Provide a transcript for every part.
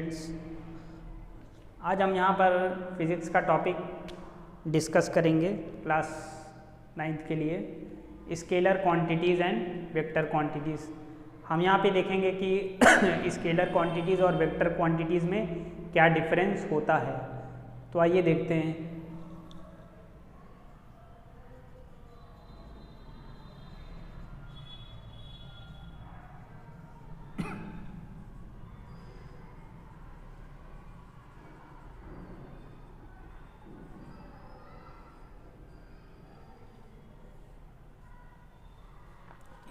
Students, आज हम यहाँ पर फिज़िक्स का टॉपिक डिस्कस करेंगे क्लास 9th के लिए, scalar quantities and vector quantities. हम यहाँ पे देखेंगे कि स्केलर क्वांटिटीज़ और वेक्टर क्वांटिटीज़ में क्या डिफरेंस होता है। तो आइए देखते हैं।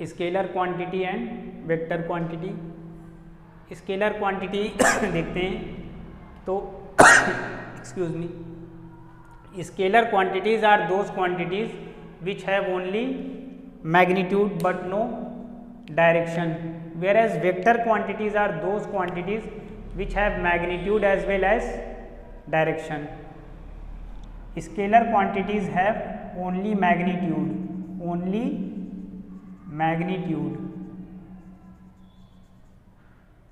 Scalar quantity and vector quantity. Scalar quantity देखते हैं तो excuse me, scalar quantities are those quantities which have only magnitude but no direction, whereas vector quantities are those quantities which have magnitude as well as direction. Scalar quantities have only magnitude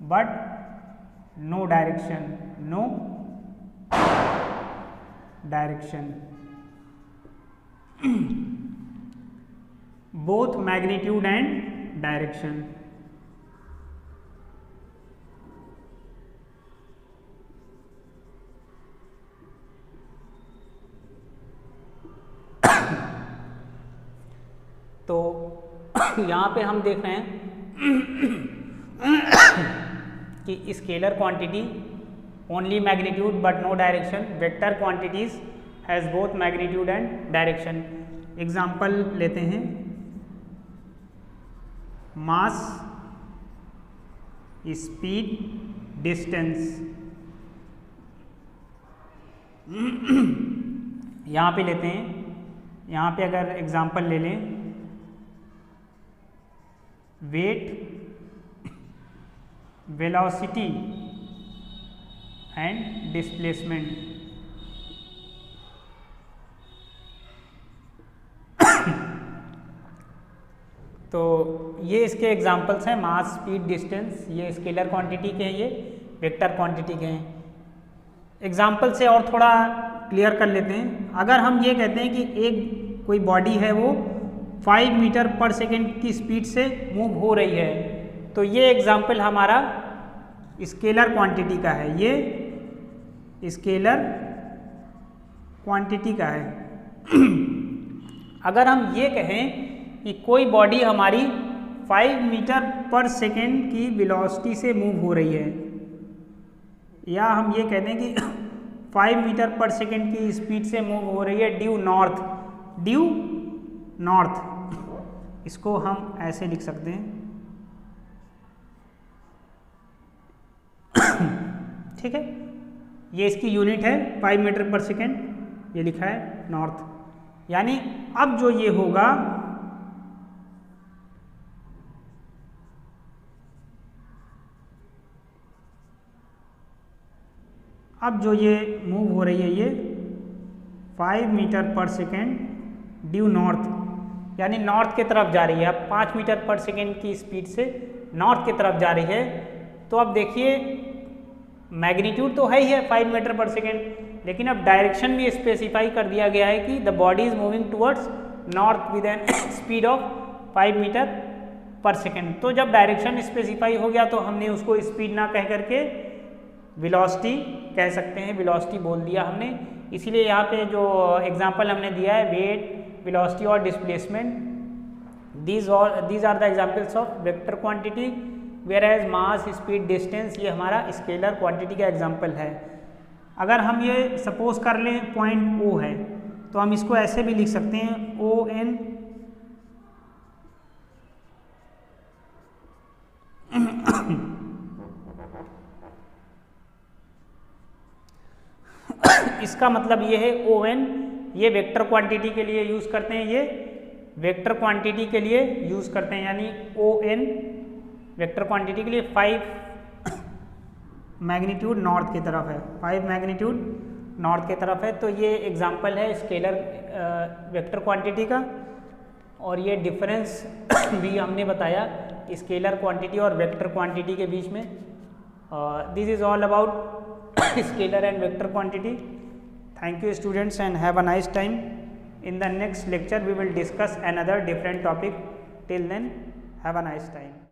but no direction, both magnitude and direction. तो यहाँ पे हम देख रहे हैं कि scalar quantity only magnitude but no direction, vector quantities has both magnitude and direction. Example लेते हैं, मास, स्पीड, डिस्टेंस। यहाँ पे लेते हैं, यहाँ पे अगर एग्जाम्पल ले लें, वेट, वेलोसिटी एंड डिस्प्लेसमेंट। तो ये इसके एग्जाम्पल्स हैं, मास, स्पीड, डिस्टेंस। ये स्केलर क्वांटिटी के हैं, ये वेक्टर क्वांटिटी के हैं। एग्जाम्पल से और थोड़ा क्लियर कर लेते हैं। अगर हम ये कहते हैं कि एक कोई बॉडी है वो 5 मीटर पर सेकेंड की स्पीड से मूव हो रही है, तो ये एग्जाम्पल हमारा स्केलर क्वांटिटी का है, ये स्केलर क्वांटिटी का है। अगर हम ये कहें कि कोई बॉडी हमारी 5 मीटर पर सेकेंड की वेलोसिटी से मूव हो रही है, या हम ये कहते हैं कि 5 मीटर पर सेकेंड की स्पीड से मूव हो रही है ड्यू नॉर्थ, इसको हम ऐसे लिख सकते हैं। ठीक है, ये इसकी यूनिट है 5 मीटर पर सेकेंड, ये लिखा है नॉर्थ। यानी अब जो ये होगा, अब जो ये मूव हो रही है ये 5 मीटर पर सेकेंड ड्यू नॉर्थ, यानी नॉर्थ की तरफ जा रही है। अब 5 मीटर पर सेकेंड की स्पीड से नॉर्थ की तरफ जा रही है। तो अब देखिए, मैग्नीट्यूड तो है ही है 5 मीटर पर सेकेंड, लेकिन अब डायरेक्शन भी स्पेसिफाई कर दिया गया है कि the body is moving towards north with an speed of 5 metre पर सेकेंड। तो जब डायरेक्शन स्पेसिफाई हो गया तो हमने उसको स्पीड ना कह करके वेलोसिटी कह सकते हैं, वेलोसिटी बोल दिया हमने। इसीलिए यहाँ पे जो एग्जांपल हमने दिया है, वेट, वेलोसिटी और displacement, these are the examples of vector quantity, whereas mass, speed, distance ये हमारा स्केलर क्वांटिटी का एग्जांपल है। अगर हम ये सपोज कर लें पॉइंट O है, तो हम इसको ऐसे भी लिख सकते हैं, ON इसका मतलब ये है ON, ये वेक्टर क्वांटिटी के लिए यूज़ करते हैं, ये वेक्टर क्वांटिटी के लिए यूज़ करते हैं, यानी ON वेक्टर क्वांटिटी के लिए 5 मैग्नीट्यूड नॉर्थ की तरफ है, 5 मैग्नीट्यूड नॉर्थ की तरफ है। तो ये एग्जांपल है स्केलर वेक्टर क्वांटिटी का। और ये डिफरेंस भी हमने बताया स्केलर क्वांटिटी और वेक्टर क्वांटिटी के बीच में। This is all about scalar and vector quantity. Thank you students and have a nice time. In the next lecture we will discuss another different topic. Till then, have a nice time.